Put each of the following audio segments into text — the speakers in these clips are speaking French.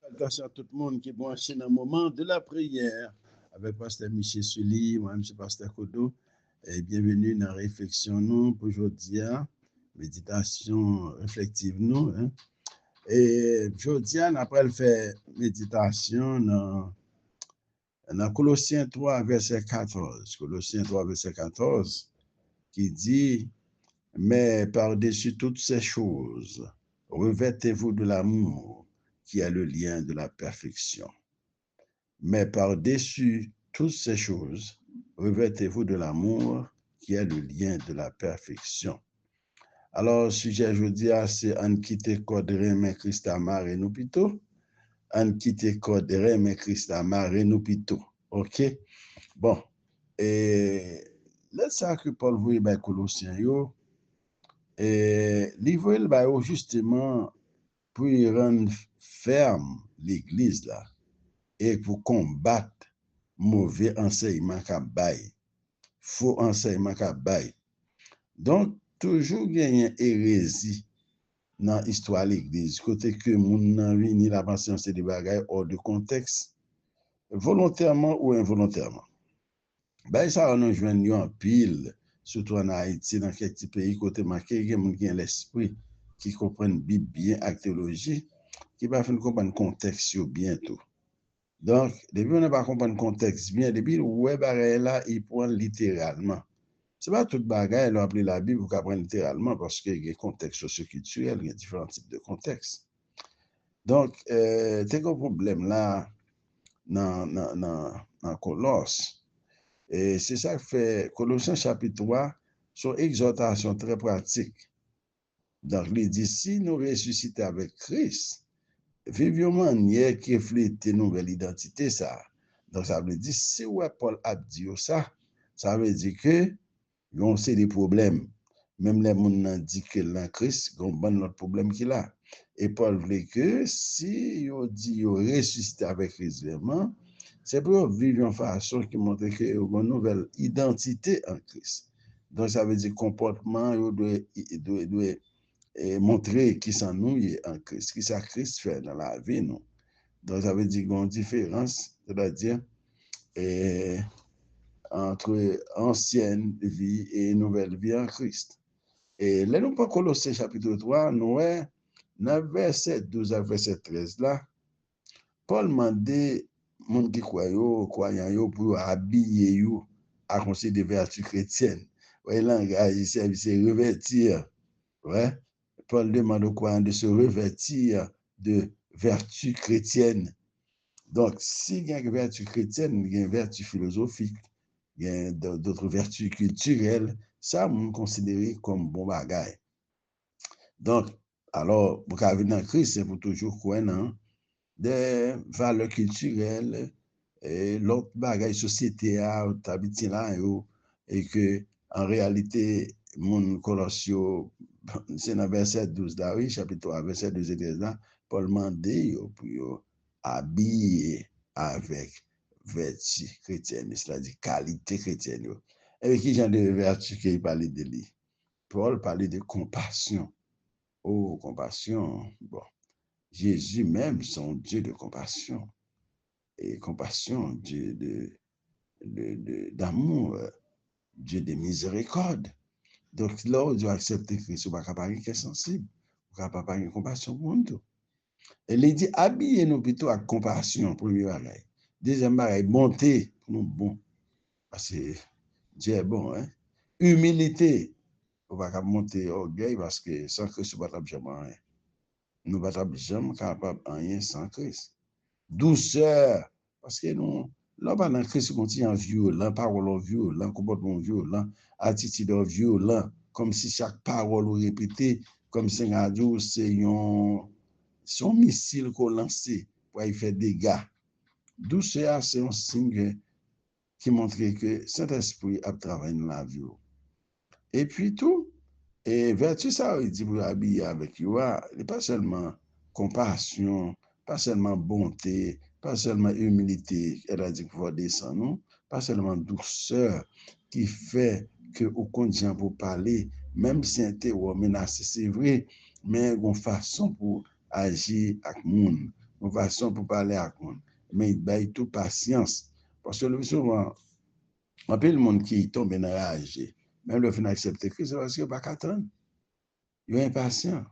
Salutations à tout le monde qui est branché dans le moment de la prière avec Pasteur Michel Sully, moi, M. Pasteur Kodo. Et bienvenue dans la réflexion nous pour aujourd'hui, méditation réflexive nous. Et aujourd'hui, après le fait méditation dans Colossiens 3, verset 14. Colossiens 3, verset 14, qui dit, mais par-dessus toutes ces choses, revêtez-vous de l'amour qui est le lien de la perfection. Mais par-dessus toutes ces choses, revêtez-vous de l'amour qui est le lien de la perfection. Alors, sujet aujourd'hui, c'est An quitte code mais Christ amar et nous pito. An quitte code mais Christ amar et nous pito. OK? Bon. Et là, ça que Paul voulait by Colossiens, yo. Et livre il va justement pour rendre ferme l'église là et pour combattre mauvais enseignement qu'a bail, faux enseignement qu'a bail. Donc toujours gagner hérésie dans l'histoire de l'église côté que moun nan vini la patience des bagages hors de contexte volontairement ou involontairement. Ben ça on joindre yo en pile surtout en Haïti dans quelques pays côté marqué il y a moun qui a l'esprit qui comprennent Bible bien avec théologie qui va faire comprendre contexte bien tout. Donc, depuis on n'a pas compris le contexte bien, depuis ouais bagaille là, il prend littéralement. C'est pas toute bagaille, on appelle la Bible, vous comprenez littéralement parce qu'il y a un contexte socio-culturel, il y a différents types de contextes. Donc, t'as un problème là dans Colosse. Et c'est ça que fait Colossiens chapitre 3, son exhortation très pratique. Donc, il dit, si nous ressuscitons avec Christ, vivions manière qui reflète une nouvelle identité, ça. Donc, ça veut dire, si ouais, Paul a dit ça veut dire que, c'est des problèmes. Même les gens dit que l'en Christ, il y a un bon autre problème qu'il a. Et Paul voulait que, si on dit, on ressuscite avec Christ vraiment, c'est pour vivre en façon qui montre qu'il y a une nouvelle identité en Christ. Donc, ça veut dire comportement, il doit et montrer qui s'en nous en Christ, qui ça Christ fait dans la vie, nous. Donc, ça veut dire qu'il y a une différence, c'est-à-dire entre ancienne vie et nouvelle vie en Christ. Et là, nous pas Colossiens chapitre 3, nous, dans verset 12 à verset 13, là, Paul demandait moun qui croyant pour habiller yo à conseil des vertus chrétiennes. Ouais, langage ici, c'est revêtir. Ouais. Paul demande aux croyants de se revêtir de vertus chrétiennes. Donc, s'il y a une vertu chrétienne, il y a une vertu philosophique, il y a d'autres vertus culturelles, ça, on considère comme bon bagage. Donc, alors, pour qu'à venir dans Christ, c'est pour toujours croire des valeurs culturelles, et l'autre bagage société a habité là, et que, en réalité, mon Colossio, c'est dans verset 12 là, oui, chapitre 3, verset 12 et 13 là, Paul demandait pour habiller avec vertu chrétienne, c'est-à-dire qualité chrétienne. Avec qui genre de vertu qu'il parlait de lui? Paul parlait de compassion. Oh, compassion, bon. Jésus même, son Dieu de compassion. Et compassion, Dieu d'amour, Dieu de miséricorde. Donc là, on doit accepter Christ, on ne va pas être sensible, on ne va pas avoir compassion pour nous. Et il dit, habillez-nous plutôt avec compassion, premier bagaille. Deuxième bagaille, bonté, pour nous bon. Parce que Dieu est bon, hein. Humilité, on ne va pas monter orgueil parce que sans Christ, on ne va pas jamais rien. Nous ne sommes jamais capables de rien sans Christ. Douceur, parce que nous, là, pendant Christ, on continue en violent, parole violent, comportement violent, attitude violent, comme si chaque parole répétée, comme si radio, c'est son missile qu'on lançait pour y faire des dégâts. Douceur, c'est un signe qui montre que Saint-Esprit a travaillé dans la vie. Et puis tout, et vertu, ça, il dit pour habiller avec vous, il n'est pas seulement compassion, pas seulement bonté, pas seulement humilité, elle a dit pouvoir descendre, non? Pas seulement douceur qui fait que au condition pour parler, même si un terreau menacé, c'est vrai, mais une façon pour agir avec le monde, une façon pour parler à monde. Mais il baille tout patience. Parce que le souvent, un peu le monde qui tombe dans rage, même le fin d'accepter Christ, c'est parce qu'il n'y a pas qu'attendre. Il est impatient.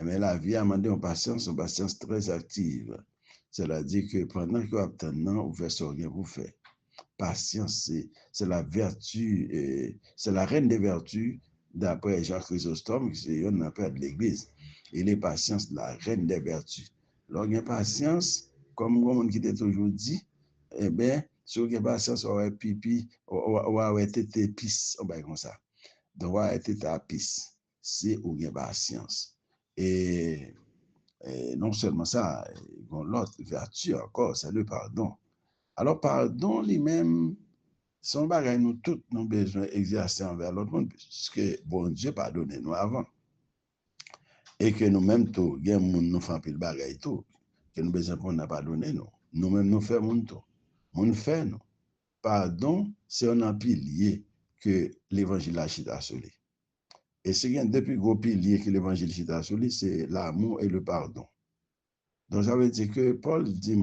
Mais la vie a demandé une patience très active. C'est-à-dire que pendant que vous attendez, vous faites ce que vous faites. Patience, c'est la vertu, c'est la reine des vertus, d'après Jacques Chrysostome, c'est un appel de l'Église. Et les patience, la reine des vertus. Alors, il y a patience, comme on qui était toujours dit, eh bien, si vous avez patience, on va pipi, on va être pisse, on va comme ça. Donc, on va être à pisse, c'est où il y a patience. Et non seulement ça, l'autre vertu encore, c'est le pardon. Alors, pardon lui-même, son bagage, nous tous, nous besoin d'exercer envers l'autre monde, puisque bon Dieu pardonne nous avant. Et que nous-mêmes, tout, il y a des gens nous font pile bagage tout, que nous besoin pour nous pardonner nous. Nous-mêmes, nous faisons tout. Nous faisons nous. Pardon, c'est un pilier que l'évangile a chita sur lui. Et c'est un des plus gros piliers que l'évangile chita sur lui, c'est l'amour et le pardon. Donc, ça veut dire que Paul dit,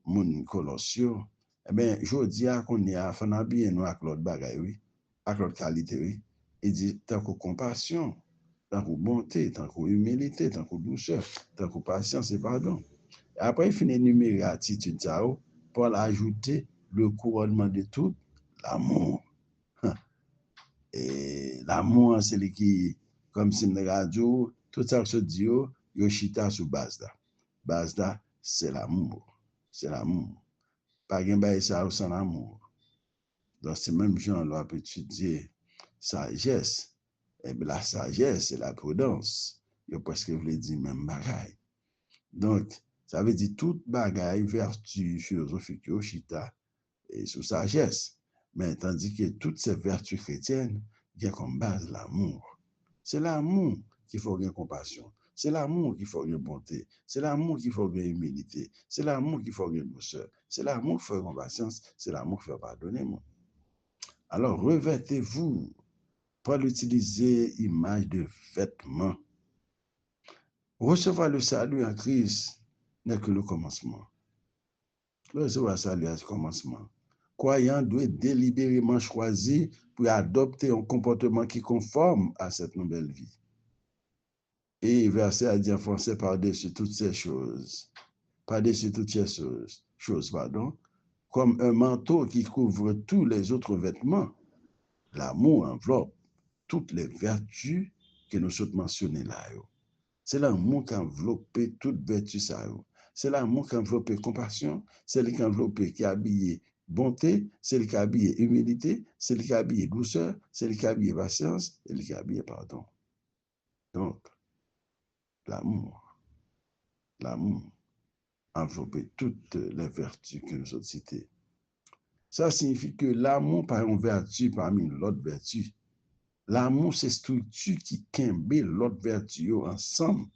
mon Colossio, eh bien, je dis qu'on est à faire bien nous avec l'autre bagaille, oui, avec l'autre qualité, oui. Il dit, tant que compassion, tant que bonté, tant que humilité, tant que douceur, tant que patience et pardon. Et après, il finit d'énumérer l'attitude, Paul a ajouté le couronnement de tout, l'amour. Et l'amour, c'est le qui, comme si le radio, tout ça que se dit, yoshita sous base là. Base là, c'est l'amour. C'est l'amour. Pas de bail ça sans amour. Dans ces mêmes gens, on peut étudier sagesse. Et bien, la sagesse, c'est la prudence. Il presque voulu dire même bagaille. Donc, ça veut dire toute bagaille, vertu philosophique, chita, et sous sagesse. Mais tandis que toutes ces vertus chrétiennes, il y a comme base l'amour. C'est l'amour qu'il faut avoir compassion. C'est l'amour qu'il faut avoir bonté. C'est l'amour qu'il faut avoir humilité. C'est l'amour qu'il faut avoir douceur. C'est l'amour qu'il faut avoir patience. C'est l'amour qu'il faut pardonner. Alors, revêtez-vous. Paul utilisait image de vêtements. Recevoir le salut en Christ n'est que le commencement. Recevoir le salut à ce commencement. Croyant doit délibérément choisir pour adopter un comportement qui conforme à cette nouvelle vie. Et verset a dit en français, par-dessus toutes ces choses, par-dessus toutes ces choses, comme un manteau qui couvre tous les autres vêtements, l'amour enveloppe toutes les vertus que nous sommes mentionnées là. C'est l'amour qui enveloppe toutes les vertus. C'est l'amour qui enveloppe compassion, c'est l'amour qui enveloppe qui habille bonté, c'est le qui habille humilité, c'est le qui habille douceur, c'est le qui habille patience, c'est le qui habille pardon. Donc, l'amour enveloppe toutes les vertus que nous avons citées. Ça signifie que l'amour par une vertu parmi l'autre vertu. L'amour, c'est structure qui kembe l'autre vertu ensemble.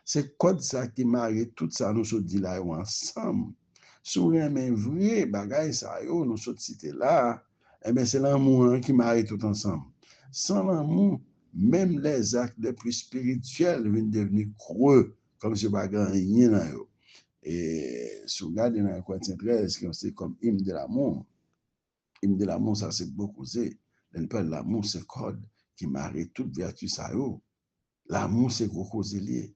C'est code ça qui marie tout ça nous sommes dit là ensemble. Sur un même vrai bagay ça nous sommes cité là, eh bien c'est l'amour qui marie tout ensemble. Sans l'amour, même les actes les plus spirituels viennent devenir creux, comme si pas rien là. Et si vous regardez dans Corinthiens 13, c'est comme hymne de l'amour. Hymne de l'amour, ça c'est beaucoup. L'amour, c'est code qui marie toute vertu ça. L'amour, c'est gros cause lié.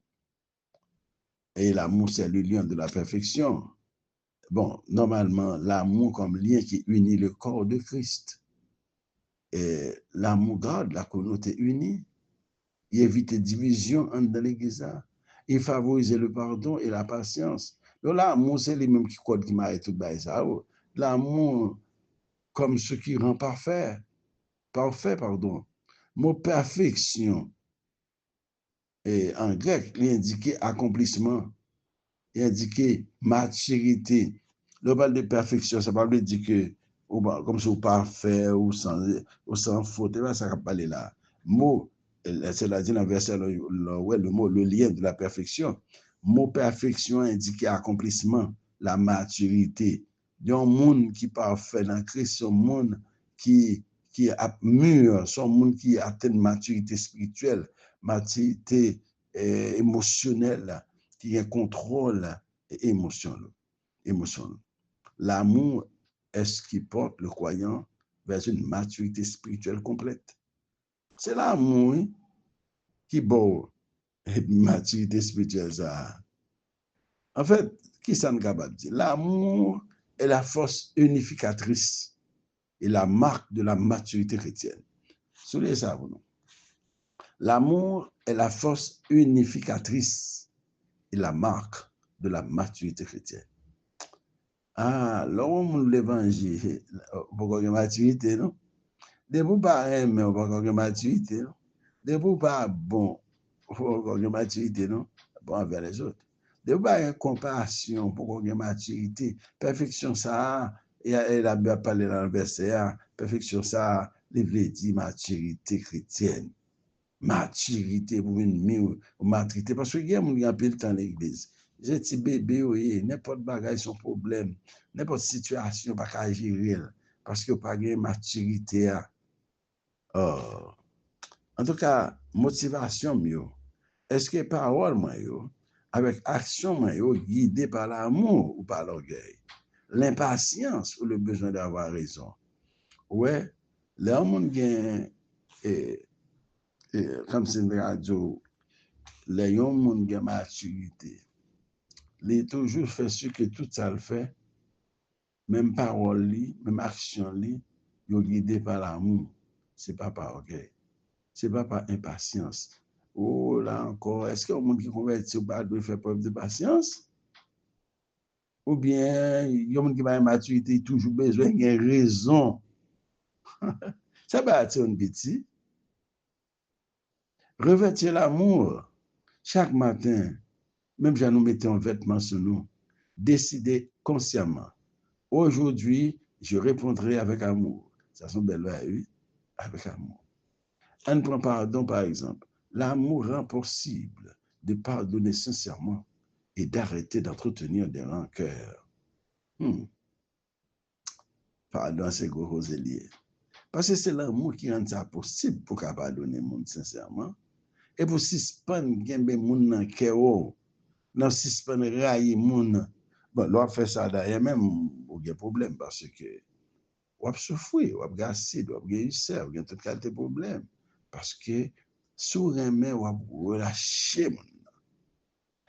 Et l'amour, c'est le lien de la perfection. Bon, normalement, l'amour comme lien qui unit le corps de Christ. Et l'amour garde la communauté unie. Il évite division entre l'Église. Il favorise le pardon et la patience. Donc, l'amour, c'est les mêmes qui code qui marient tout ça. L'amour comme ce qui rend parfait. Parfait, pardon. Mot perfection. Et en grec, il indique accomplissement. Il indique maturité. Le parle de perfection, ça ne veut pas dire que comme si vous parfait ou sans faute. Ça va parler là. Mot, c'est là dit dans le verset, le mot, le lien de la perfection. Mot perfection indique accomplissement, la maturité. Il y a un monde qui est parfait dans Christ, c'est un monde qui est mûr, c'est un monde qui atteint une maturité spirituelle, maturité émotionnelle. qui a contrôle et émotion. L'amour est ce qui porte le croyant vers une maturité spirituelle complète. C'est l'amour qui bon maturité spirituelle ça. En fait, qui ça nous capable de dire? L'amour est la force unificatrice et la marque de la maturité chrétienne. Souvenez ça, vous non? L'amour est la force unificatrice et la marque de la maturité chrétienne. Ah, l'homme l'évangile, pourquoi la maturité, non? De vous pas aimer, pourquoi la maturité, non? De vous pas bon, pourquoi la maturité, non? Bon envers les autres. De vous pas compassion, pourquoi la maturité, perfection ça, et la Bible parlé dans le verset, perfection ça, les dit maturité chrétienne. Maturité pour une mieux, maturité, parce que il y a un peu de temps l'église. J'ai petit bébé, oui, n'importe bagage son problème, n'importe situation, pas qu'à gérer, parce que pas de maturité. Oh. En tout cas, motivation mieux. Est-ce que parole moi avec action moi guidée par l'amour ou par l'orgueil, l'impatience ou le besoin d'avoir raison. Ouais, l'homme gagne comme c'est une radio, les gens ont une maturité. Il toujours fait ce que tout ça le fait, même parole, même action, ils sont guidés par l'amour. Ce n'est pas par orgueil. Ce n'est pas par impatience. Oh là encore, est-ce que le monde qui convertit ou pas doit faire preuve de patience? Ou bien, il y a un monde qui va une maturité, toujours besoin de raison. Ça va être un petit. Revêtir l'amour chaque matin, même si nous mettons un vêtement sur nous, décider consciemment. Aujourd'hui, je répondrai avec amour. Ça sont belles oui, avec amour. On prend pardon, par exemple. L'amour rend possible de pardonner sincèrement et d'arrêter d'entretenir des rancœurs. Pardon, c'est gros Rosélier. Parce que c'est l'amour qui rend ça possible pour pardonner le monde sincèrement. Et pour suspendre les gens dans le cœur, dans suspendre railler les gens. Bon, l'on fait ça d'ailleurs même, il y a un problème parce que on souffrir, on gâcher, on réussir, on a tout cas de problèmes. Parce que sous remè, on relâcher.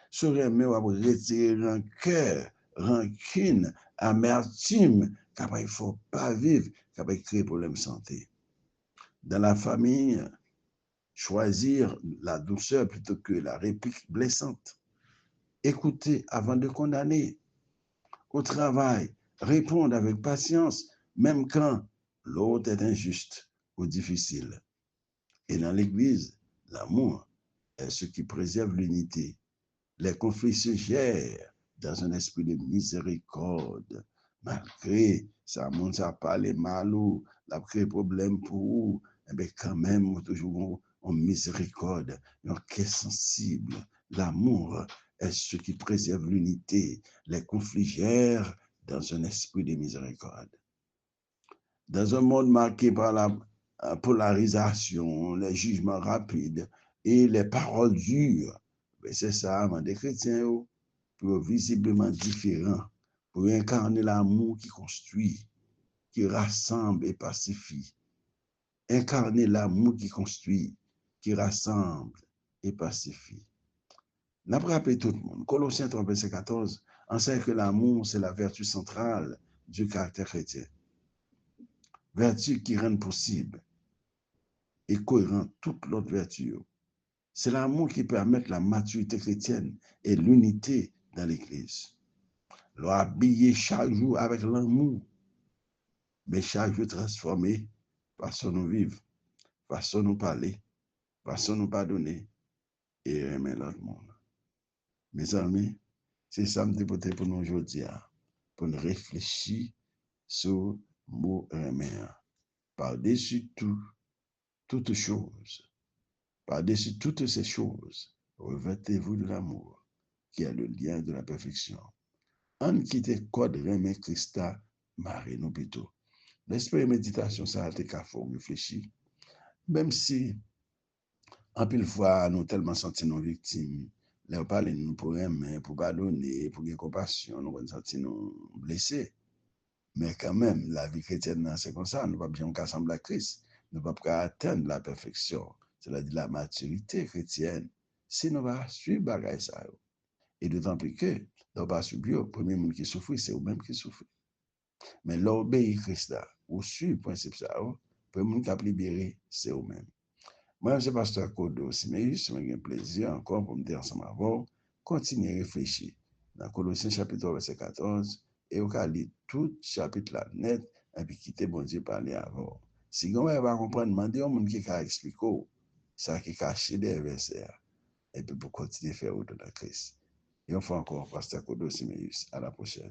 Sous remè, on retirer rancœur, rancune, amertume, car il ne faut pas vivre, car il crée problème de santé. Dans la famille, choisir la douceur plutôt que la réplique blessante. Écouter avant de condamner. Au travail, répondre avec patience, même quand l'autre est injuste ou difficile. Et dans l'Église, l'amour est ce qui préserve l'unité. Les conflits se gèrent dans un esprit de miséricorde. Malgré ça, monde ça parle mal ou la créé problème pour vous, mais quand même, toujours en miséricorde, un cœur sensible. L'amour est ce qui préserve l'unité. Les conflits gèrent dans un esprit de miséricorde. Dans un monde marqué par la polarisation, les jugements rapides et les paroles dures, c'est ça, des chrétiens, pour visiblement différents, pour incarner l'amour qui construit, qui rassemble et pacifie. Incarner l'amour qui construit, qui rassemble et pacifie. N'a pas rappelé tout le monde. Colossiens 3, verset 14 enseigne que l'amour, c'est la vertu centrale du caractère chrétien. Vertu qui rend possible et cohérent toute l'autre vertu. C'est l'amour qui permet la maturité chrétienne et l'unité dans l'Église. L'habiller chaque jour avec l'amour, mais chaque jour transformé, façon nous vivre, façon nous parler, façon nous pardonner et aimer l'autre monde. Mes amis, c'est ça que je peux pour nous aujourd'hui, pour nous réfléchir sur le mot aimer. Par-dessus toutes choses, par-dessus toutes ces choses, revêtez-vous de l'amour, qui est le lien de la perfection. En quitte code remet Christa, Marie nous plutôt. L'esprit de méditation, ça a été qu'à faut réfléchir. Même si, en pile fois, nous tellement senti nos victimes, Là, on parle nous pour aimer, pour pardonner, pour avoir compassion, nous sentir nous blessés. Mais quand même, la vie chrétienne, c'est comme ça. Nous ne pouvons pas bien sembler à Christ. Nous ne pouvons pas atteindre la perfection, c'est-à-dire la maturité chrétienne, si nous ne suivons pas ça. Et d'autant plus que, nous ne pas suivre, le premier monde qui souffre, c'est vous-même qui souffre. Mais l'obéir Christ, ou suivre le principe, ça, le premier monde qui a libéré, c'est vous-même. Moi, je suis pasteur Kodo Simeus, j'ai un plaisir encore pour me dire ensemble avant, continuer à réfléchir. Dans Colossiens chapitre verset 14, et au cas lire tout chapitre là net, et puis quitter bon Dieu parler avant. Si vous ne va comprendre, demandez au monde qui a expliqué ça qui est caché des versets, et puis pour continuer à faire autour de Christ. Et on fait encore pasteur Kodo Simeus. À la prochaine.